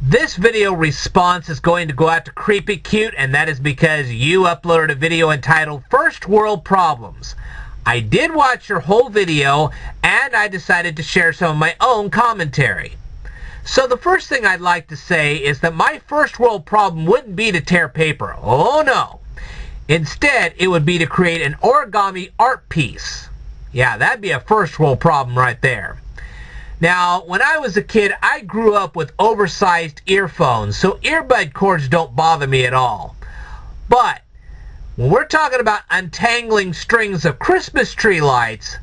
This video response is going to go out to Creepy Cute, and that is because you uploaded a video entitled First World Problems. I did watch your whole video, and I decided to share some of my own commentary. So the first thing I'd like to say is that my first world problem wouldn't be to tear paper. Oh no. Instead, it would be to create an origami art piece. Yeah, that'd be a first world problem right there. Now, when I was a kid, I grew up with oversized earphones, so earbud cords don't bother me at all. But when we're talking about untangling strings of Christmas tree lights,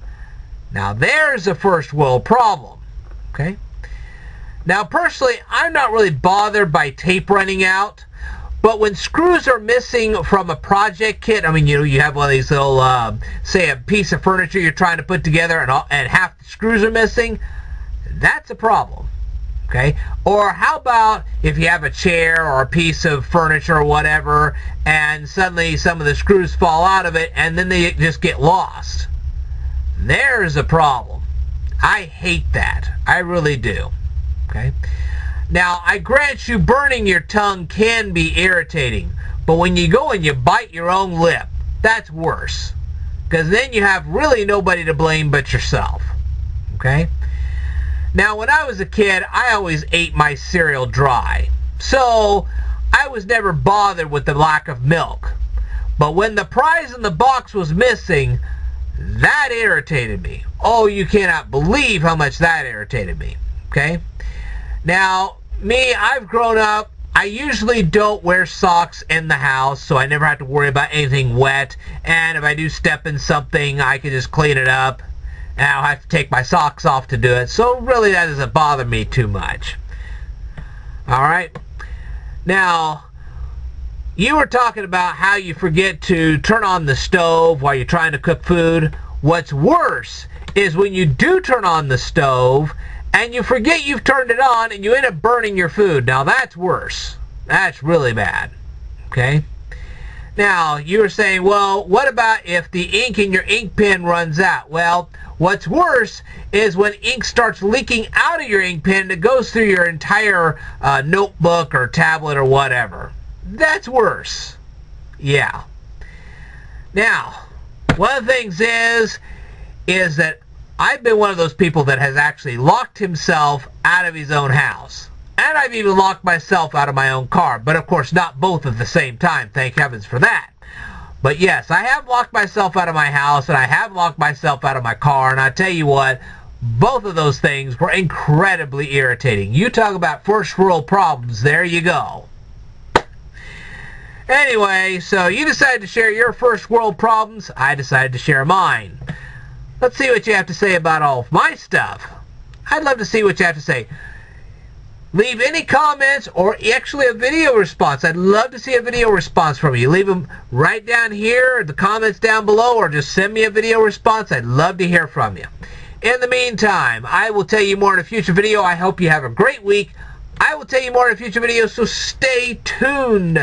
now there's a first world problem. Okay? Now, personally, I'm not really bothered by tape running out, but when screws are missing from a project kit, I mean, you have one of these little, say a piece of furniture you're trying to put together and half the screws are missing, that's a problem. Okay? Or how about if you have a chair or a piece of furniture or whatever, and suddenly some of the screws fall out of it and then they just get lost. There's a problem. I hate that. I really do. Okay? Now, I grant you burning your tongue can be irritating, but when you go and you bite your own lip, that's worse. Because then you have really nobody to blame but yourself. Okay? Now, when I was a kid, I always ate my cereal dry. So, I was never bothered with the lack of milk. But when the prize in the box was missing, that irritated me. Oh, you cannot believe how much that irritated me. Okay? Now, me, I've grown up. I usually don't wear socks in the house, so I never have to worry about anything wet. And if I do step in something, I can just clean it up. And I don't have to take my socks off to do it. So really that doesn't bother me too much. Alright. Now, you were talking about how you forget to turn on the stove while you're trying to cook food. What's worse is when you do turn on the stove and you forget you've turned it on and you end up burning your food. Now that's worse. That's really bad. Okay? Now, you were saying, well, what about if the ink in your ink pen runs out? Well, what's worse is when ink starts leaking out of your ink pen and it goes through your entire notebook or tablet or whatever. That's worse. Yeah. Now, one of the things is that I've been one of those people that has actually locked himself out of his own house. And I've even locked myself out of my own car. But of course, not both at the same time. Thank heavens for that. But yes, I have locked myself out of my house, and I have locked myself out of my car. And I tell you what, both of those things were incredibly irritating. You talk about first world problems, there you go. Anyway, so you decided to share your first world problems. I decided to share mine. Let's see what you have to say about all of my stuff. I'd love to see what you have to say. Leave any comments or actually a video response. I'd love to see a video response from you. Leave them right down here, the comments down below, or just send me a video response. I'd love to hear from you. In the meantime, I will tell you more in a future video. I hope you have a great week. I will tell you more in a future video, so stay tuned.